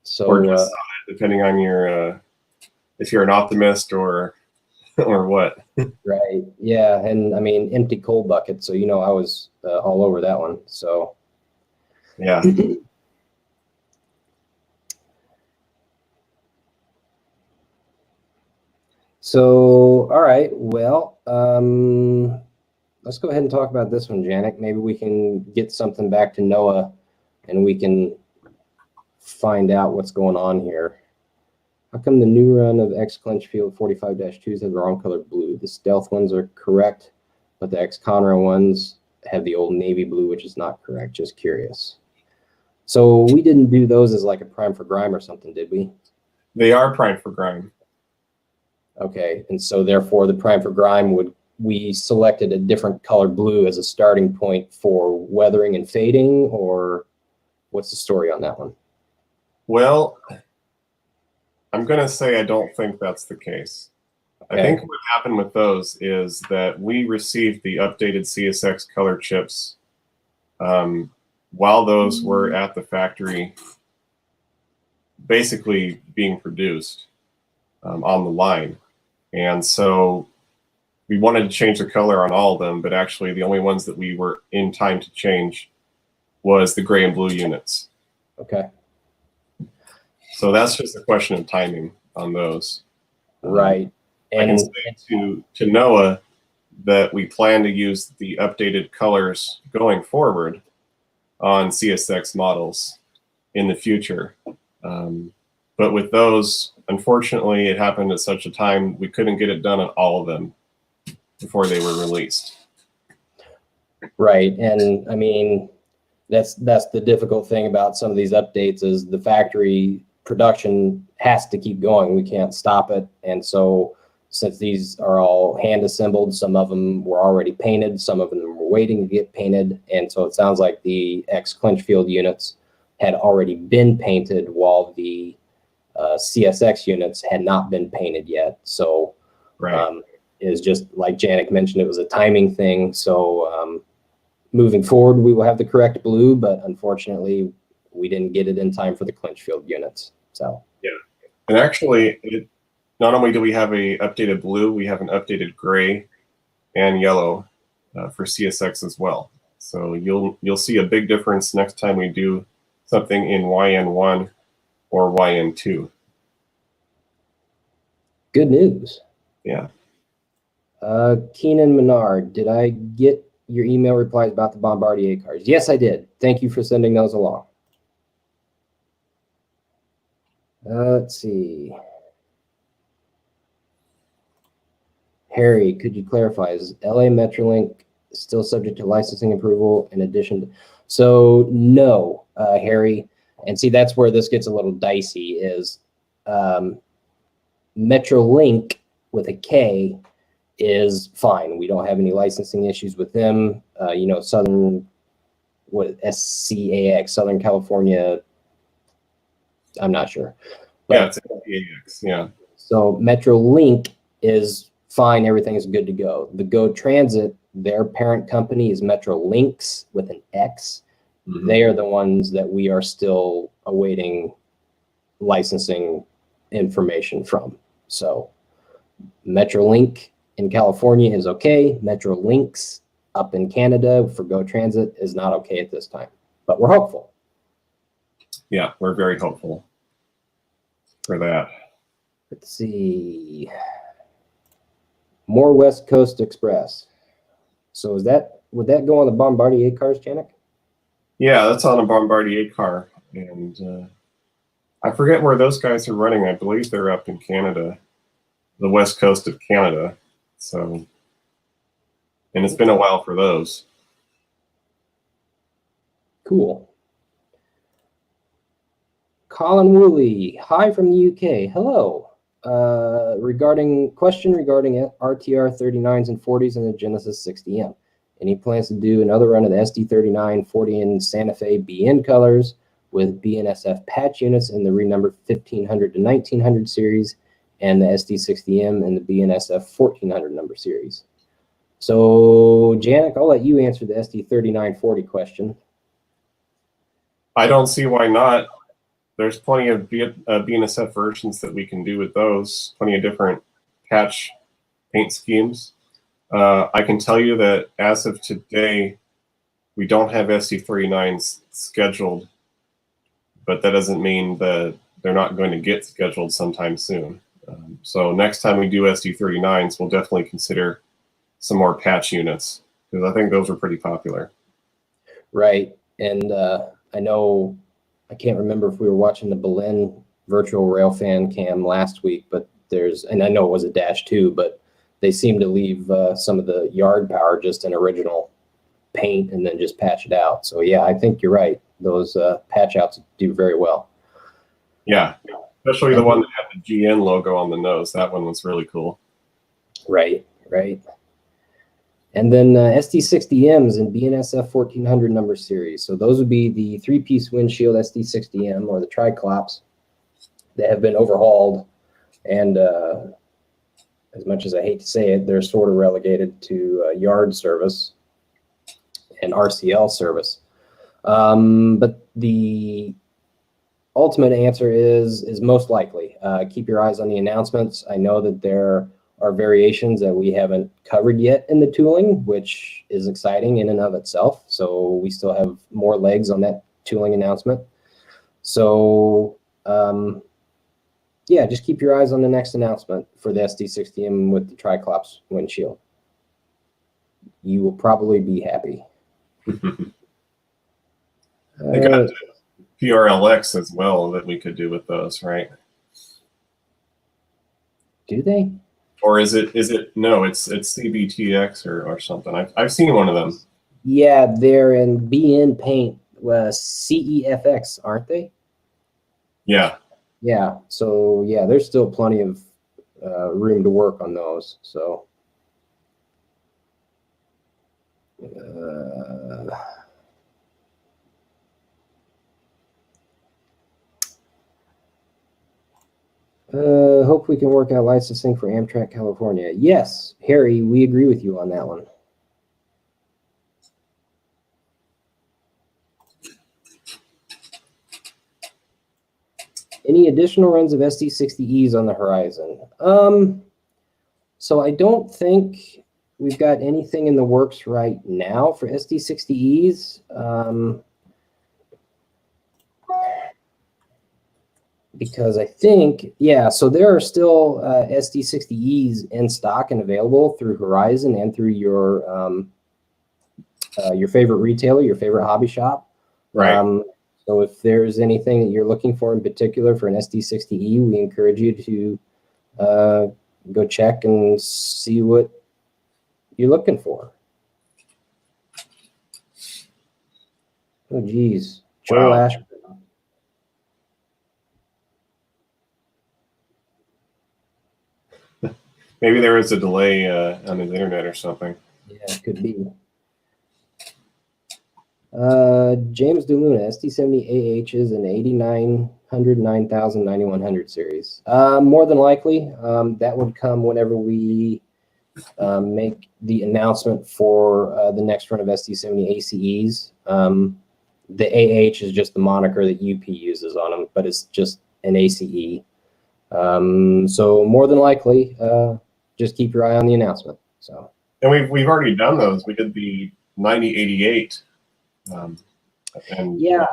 So
or just depending on your if you're an optimist or what.
right, yeah, and I mean empty coal bucket. So I was all over that one. So
yeah.
So all right, well, let's go ahead and talk about this one, Janek. Maybe we can get something back to Noah, and we can find out what's going on here. How come the new run of X Clinchfield 45-2s have the wrong color blue? The stealth ones are correct, but the X Conrail ones have the old navy blue, which is not correct. Just curious. So we didn't do those as like a prime for grime or something, did we?
They are prime for grime.
Okay, and so therefore the prime for grime we selected a different color blue as a starting point for weathering and fading, or what's the story on that one?
Well, I'm going to say I don't think that's the case. Okay. I think what happened with those is that we received the updated CSX color chips while those were at the factory basically being produced on the line. And so we wanted to change the color on all of them, but actually the only ones that we were in time to change was the gray and blue units.
Okay.
So that's just a question of timing on those.
Right.
And I can say to Noah that we plan to use the updated colors going forward on CSX models in the future. But with those, unfortunately, it happened at such a time we couldn't get it done on all of them before they were released.
Right. And I mean, that's the difficult thing about some of these updates is the factory production has to keep going. We can't stop it. And so since these are all hand assembled, some of them were already painted, some of them were waiting to get painted. And so it sounds like the X Clinchfield units had already been painted while the CSX units had not been painted yet. So
right.
Is just like Janek mentioned, it was a timing thing. So moving forward, we will have the correct blue, but unfortunately, we didn't get it in time for the Clinchfield units. So
yeah, and actually, not only do we have a updated blue, we have an updated gray and yellow for CSX as well. So you'll see a big difference next time we do something in YN1 or YN2.
Good news.
Yeah.
Keenan Menard, did I get your email replies about the Bombardier cars? Yes, I did. Thank you for sending those along. Let's see. Harry, could you clarify, is LA Metrolink still subject to licensing approval in addition to... So no, Harry. And see, that's where this gets a little dicey is Metrolink with a K is fine. We don't have any licensing issues with them. Southern, SCAX, Southern California, I'm not sure.
But, yeah, it's SCAX, yeah.
So Metrolink is fine. Everything is good to go. The Go Transit, their parent company is Metrolinx with an X. Mm-hmm. They are the ones that we are still awaiting licensing information from. So Metrolink in California is okay. Metrolinx up in Canada for Go Transit is not okay at this time, but we're hopeful.
Yeah, we're very hopeful for that.
Let's see. More West Coast Express. So would that go on the Bombardier cars, Janek?
Yeah, that's on a Bombardier car, and I forget where those guys are running. I believe they're up in Canada, the west coast of Canada. So, and it's been a while for those.
Cool. Colin Woolley, hi from the UK. Hello. Regarding RTR 39s and 40s in the Genesis 60M. Any plans to do another run of the SD39 40 in Santa Fe BN colors with BNSF patch units in the renumbered 1500 to 1900 series and the SD60M and the BNSF 1400 number series? So, Janek, I'll let you answer the SD3940 question.
I don't see why not. There's plenty of BNSF versions that we can do with those, plenty of different patch paint schemes. I can tell you that as of today, we don't have SD39s scheduled, but that doesn't mean that they're not going to get scheduled sometime soon. So next time we do SD39s, we'll definitely consider some more patch units, because I think those are pretty popular.
Right. And I know, I can't remember if we were watching the Berlin virtual railfan cam last week, but and I know it was a Dash 2, but they seem to leave some of the yard power just in original paint and then just patch it out. So yeah, I think you're right. Those patch outs do very well.
Yeah, especially the one that had the GN logo on the nose. That one was really cool.
Right, right. And then SD60Ms and BNSF 1400 number series. So those would be the three-piece windshield SD60M or the Triclops that have been overhauled. And as much as I hate to say it, they're sort of relegated to yard service and RCL service. But the ultimate answer is most likely. Keep your eyes on the announcements. I know that there are variations that we haven't covered yet in the tooling, which is exciting in and of itself. So we still have more legs on that tooling announcement. So yeah, just keep your eyes on the next announcement for the SD60M with the Triclops windshield. You will probably be happy.
They got PRLX as well that we could do with those, right?
Do they?
Or is it no, it's CBTX or something. I've seen one of them.
Yeah, they're in BN paint, CEFX, aren't they?
Yeah.
Yeah. So yeah, there's still plenty of room to work on those. So hope we can work out licensing for Amtrak California. Yes, Harry, we agree with you on that one. Any additional runs of SD60Es on the horizon? So I don't think we've got anything in the works right now for SD60Es. Because I think, yeah, so there are still SD60Es in stock and available through Horizon and through your favorite retailer, your favorite hobby shop.
Right.
So if there's anything that you're looking for in particular for an SD60E, we encourage you to go check and see what you're looking for. Oh, geez. Joel
Wow.
Ashburn.
Maybe there was a delay on his internet or something.
Yeah, it could be. James DeLuna, SD70AHs and 8900, 9000, 9100 series. More than likely, that would come whenever we make the announcement for the next run of SD70 ACEs. The AH is just the moniker that UP uses on them, but it's just an ACE. So more than likely, just keep your eye on the announcement. So.
And we've already done those. We did the 9088. And
yeah,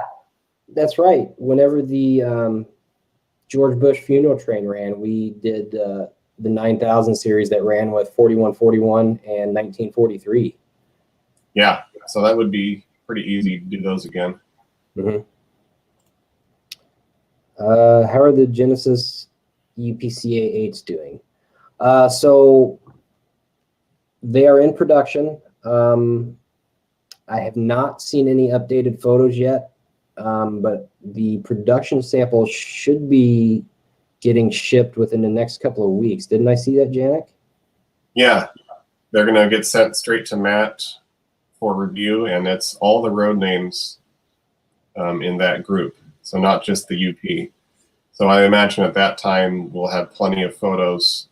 that's right. Whenever the George Bush funeral train ran, we did the 9000 series that ran with 4141 and 1943.
Yeah, so that would be pretty easy to do those again.
Mm-hmm. How are the Genesis UPCA 8s doing? So they are in production. I have not seen any updated photos yet, but the production samples should be getting shipped within the next couple of weeks. Didn't I see that, Janek?
Yeah, they're going to get sent straight to Matt for review, and it's all the road names in that group, so not just the UP. So I imagine at that time we'll have plenty of photos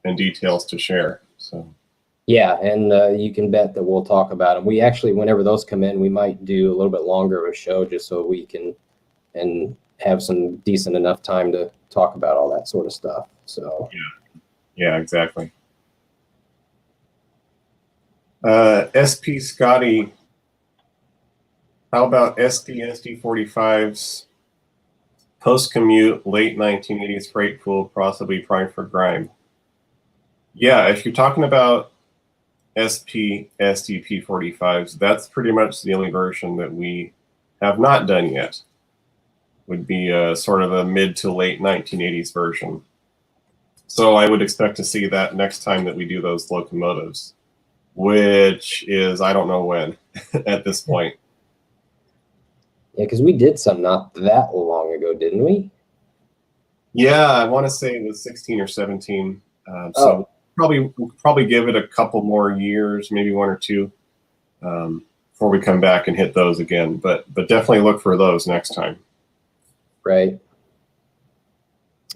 and details to share. So
yeah, and you can bet that we'll talk about them. We actually, whenever those come in, we might do a little bit longer of a show just so we can and have some decent enough time to talk about all that sort of stuff. So
yeah, exactly. SP Scotty, how about SD45s, post-commute, late 1980s freight pool, possibly primed for grime? Yeah, if you're talking about SP SDP45s, that's pretty much the only version that we have not done yet. Would be sort of a mid to late 1980s version. So I would expect to see that next time that we do those locomotives, which is, I don't know when at this point.
yeah, because we did some not that long ago, didn't we?
Yeah, I want to say it was 16 or 17. So probably give it a couple more years, maybe one or two, before we come back and hit those again. But definitely look for those next time.
Right.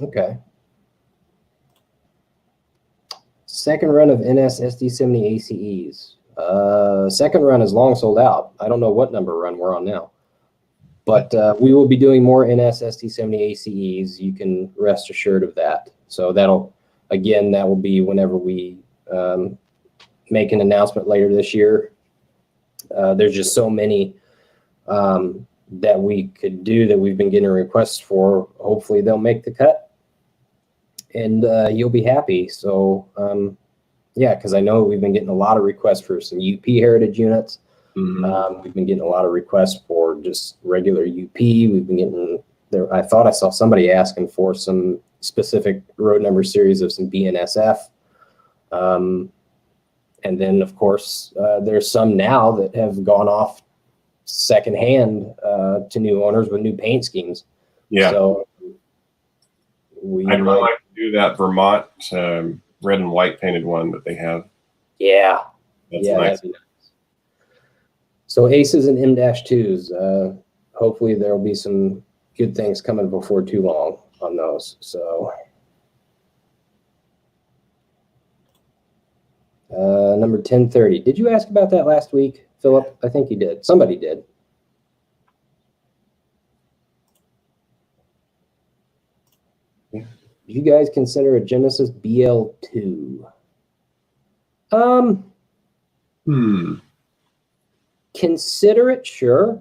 Okay. Second run of NS SD70 ACEs. Second run is long sold out. I don't know what number run we're on now. But we will be doing more NS SD70 ACEs. You can rest assured of that. So that will be whenever we make an announcement later this year. There's just so many that we could do that we've been getting requests for. Hopefully they'll make the cut and you'll be happy. So yeah, because I know we've been getting a lot of requests for some UP heritage units.
Mm-hmm.
We've been getting a lot of requests for just regular UP. We've been getting there. I thought I saw somebody asking for some specific road number series of some BNSF. And then of course, there's some now that have gone off secondhand to new owners with new paint schemes.
Yeah.
So
I'd really like to do that Vermont red and white painted one that they have.
Yeah.
That's nice.
That'd be nice. So aces and M-2s, hopefully there'll be some good things coming before too long on those. So number 1030. Did you ask about that last week, Philip? I think you did. Somebody did.
Yeah.
Do you guys consider a Genesis BL2? Consider it, sure.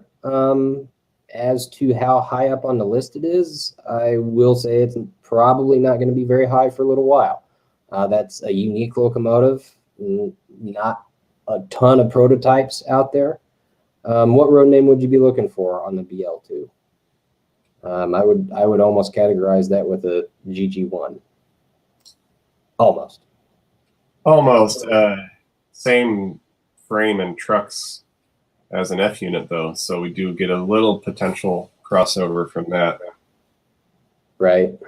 As to how high up on the list it is, I will say it's probably not going to be very high for a little while. That's a unique locomotive, not a ton of prototypes out there. What road name would you be looking for on the BL2? I would almost categorize that with a GG1. Almost.
Same frame and trucks as an F unit though, so we do get a little potential crossover from that.
Right.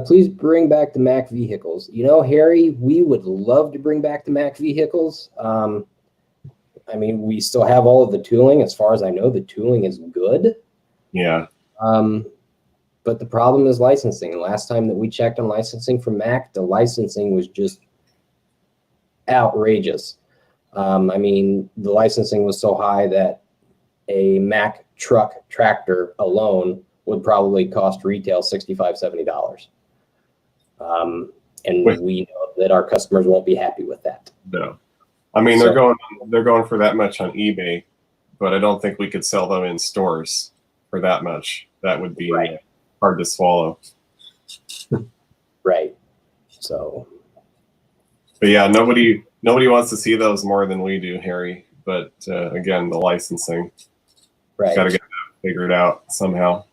Please bring back the Mack vehicles. You know, Harry, we would love to bring back the Mack vehicles. I mean, we still have all of the tooling. As far as I know, the tooling is good.
Yeah.
But the problem is licensing. Last time that we checked on licensing from Mack, the licensing was just outrageous. I mean, the licensing was so high that a Mack truck tractor alone would probably cost retail $65, $70. And we know that our customers won't be happy with that.
No. I mean, they're going for that much on eBay, but I don't think we could sell them in stores for that much. That would be hard to swallow.
Right. So.
But yeah, nobody wants to see those more than we do, Harry. But again, the licensing,
right.
got to get that figure it out somehow.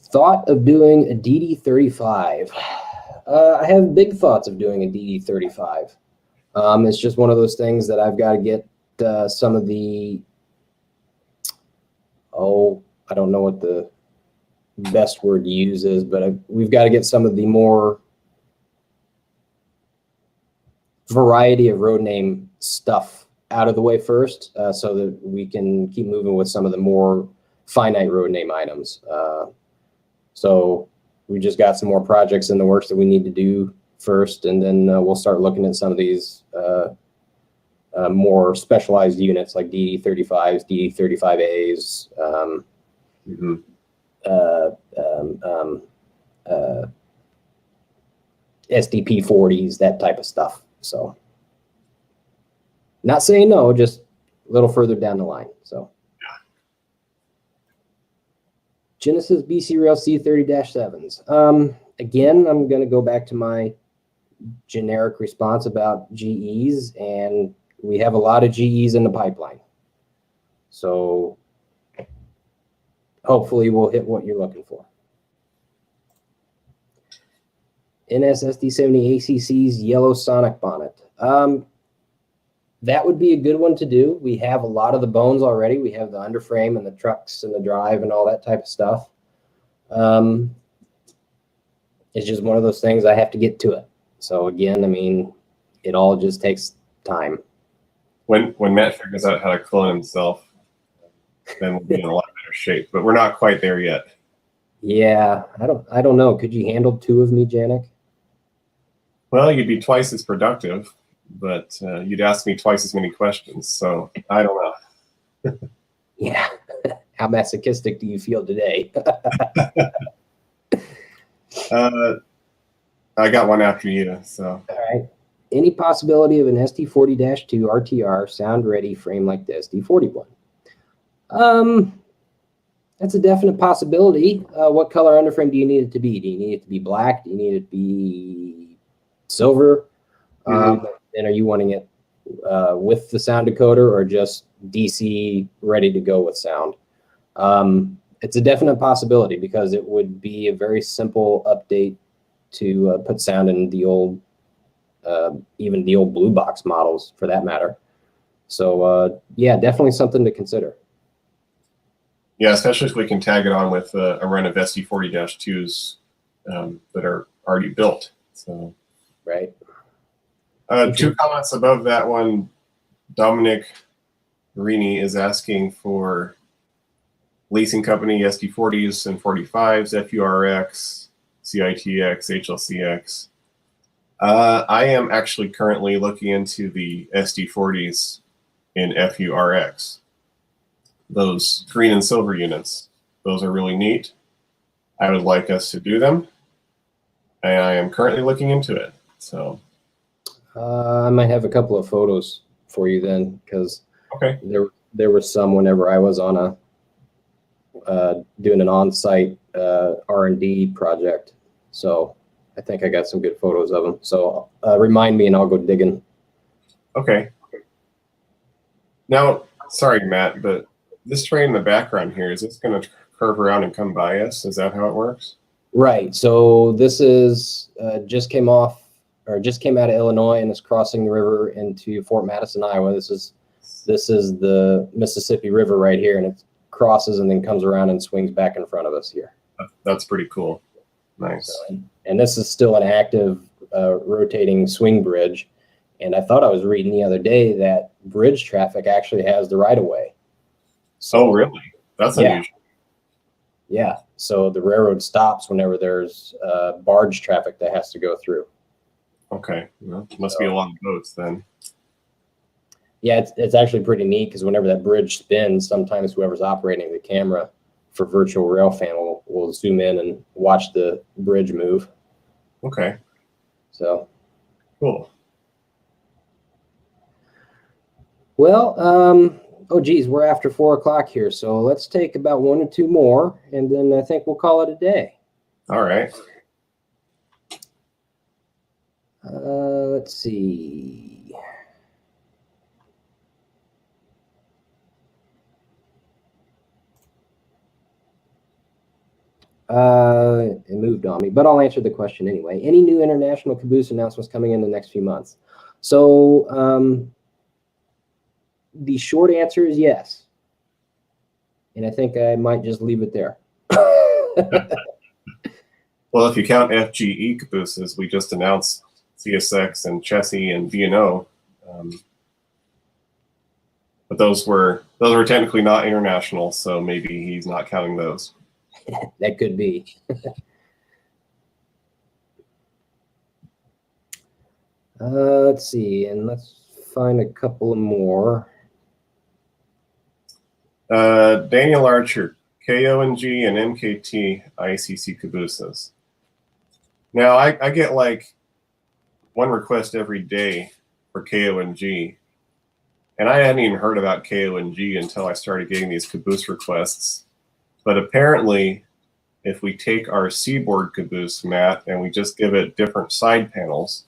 Thought of doing a DD35. I have big thoughts of doing a DD35. It's just one of those things that I've got to get some of the, I don't know what the best word to use is, but we've got to get some of the more variety of road name stuff out of the way first, so that we can keep moving with some of the more finite road name items. So we just got some more projects in the works that we need to do first, and then we'll start looking at some of these more specialized units like DD35s, DD35As, SDP40s, that type of stuff. So not saying no, just a little further down the line. So Genesis BC Rail C30-7s. Again, I'm going to go back to my generic response about GEs, and we have a lot of GEs in the pipeline. So hopefully we'll hit what you're looking for. NSSD70 ACC's yellow sonic bonnet. That would be a good one to do. We have a lot of the bones already. We have the underframe and the trucks and the drive and all that type of stuff. It's just one of those things I have to get to it. So again, I mean, it all just takes time.
When Matt figures out how to clone himself, then we'll be in a lot better shape. But we're not quite there yet.
Yeah, I don't know. Could you handle 2 of me, Janek?
Well, you'd be twice as productive, but you'd ask me twice as many questions. So I don't know.
Yeah. How masochistic do you feel today?
I got one after you. So
all right. Any possibility of an SD40-2 RTR sound ready frame like the SD41? That's a definite possibility. What color underframe do you need it to be? Do you need it to be black? Do you need it to be silver? And are you wanting it with the sound decoder or just DC ready to go with sound? It's a definite possibility because it would be a very simple update to put sound in the old, even the old blue box models for that matter. So yeah, definitely something to consider.
yeah, especially if we can tag it on with a run of SD40-2s that are already built. So
right.
2 comments above that one. Dominic Rini is asking for leasing company SD40s and 45s, FURX, CITX, HLCX. I am actually currently looking into the SD40s in FURX. Those green and silver units, those are really neat. I would like us to do them. And I am currently looking into it. So
I might have a couple of photos for you then, because
okay,
there were some whenever I was on doing an on-site R&D project. So I think I got some good photos of them. So remind me and I'll go digging.
Okay. Now, sorry, Matt, but this train in the background here, is this going to curve around and come by us? Is that how it works?
Right. So this is just came out of Illinois and is crossing the river into Fort Madison, Iowa. This is the Mississippi River right here, and it crosses and then comes around and swings back in front of us here.
That's pretty cool. Nice.
So, and this is still an active rotating swing bridge. And I thought I was reading the other day that bridge traffic actually has the right of way. So,
oh, really? That's unusual.
Yeah. So the railroad stops whenever there's barge traffic that has to go through.
Okay. Well, must be a lot of boats then.
Yeah, it's actually pretty neat because whenever that bridge spins, sometimes whoever's operating the camera for virtual rail fan will zoom in and watch the bridge move.
Okay.
So
cool.
Well, oh geez, we're after 4 o'clock here, so let's take about 1 or 2 more, and then I think we'll call it a day.
All right.
Let's see. It moved on me, but I'll answer the question anyway. Any new international caboose announcements coming in the next few months? So the short answer is yes. And I think I might just leave it there.
Well, if you count FGE cabooses, we just announced CSX and Chessie and B&O. But those were technically not international, so maybe he's not counting those.
That could be. Let's see, and let's find a couple of more.
Daniel Archer, KO&G and MKT ICC cabooses. Now, I get like one request every day for KO&G, and I hadn't even heard about KO&G until I started getting these caboose requests. But apparently, if we take our Seaboard caboose, Matt, and we just give it different side panels,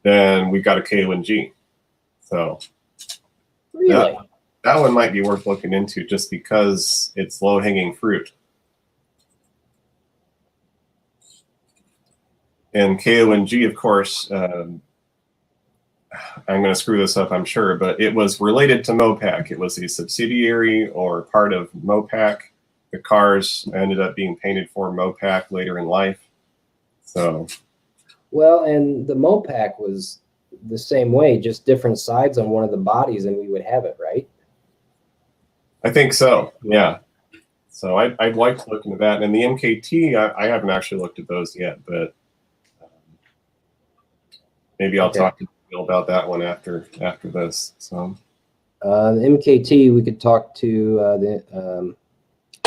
then we got a KO&G. So
Really?
that one might be worth looking into just because it's low-hanging fruit. And KO&G, of course, I'm going to screw this up, I'm sure, but it was related to Mopac. It was a subsidiary or part of Mopac. The cars ended up being painted for Mopac later in life. So,
well, and the Mopac was the same way, just different sides on one of the bodies, and we would have it, right?
I think so, yeah. So I'd like to look into that. And the MKT, I haven't actually looked at those yet, but maybe I'll talk to Bill about that one after this. So
the MKT, we could talk to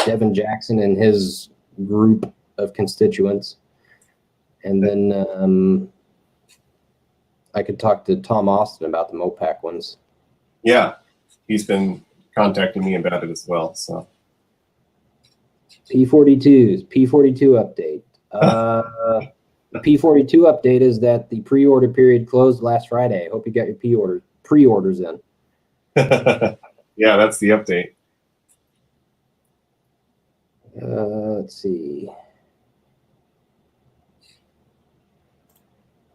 Devin Jackson and his group of constituents, and then I could talk to Tom Austin about the Mopac ones.
Yeah, he's been contacting me about it as well. So
P42s, P42 update. The P42 update is that the pre-order period closed last Friday. I hope you got your pre-orders in.
Yeah, that's the update.
Let's see.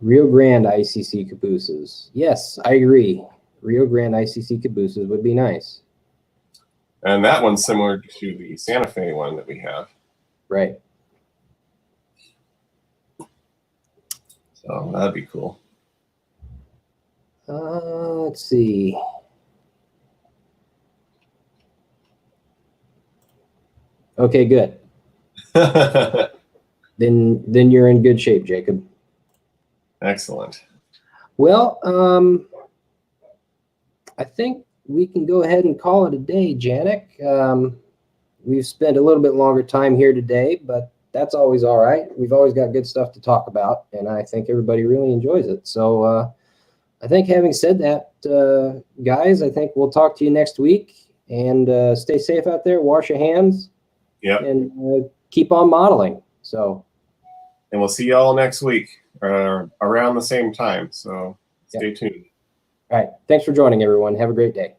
Rio Grande ICC cabooses. Yes, I agree. Rio Grande ICC cabooses would be nice.
And that one's similar to the Santa Fe one that we have.
Right.
So that'd be cool.
Let's see. Okay, good. Then you're in good shape, Jacob.
Excellent.
Well, I think we can go ahead and call it a day, Janek. We've spent a little bit longer time here today, but that's always all right. We've always got good stuff to talk about, and I think everybody really enjoys it. So I think having said that, guys, I think we'll talk to you next week, and stay safe out there. Wash your hands.
Yep.
And keep on modeling. So.
And we'll see you all next week around the same time. So stay tuned.
All right. Thanks for joining, everyone. Have a great day.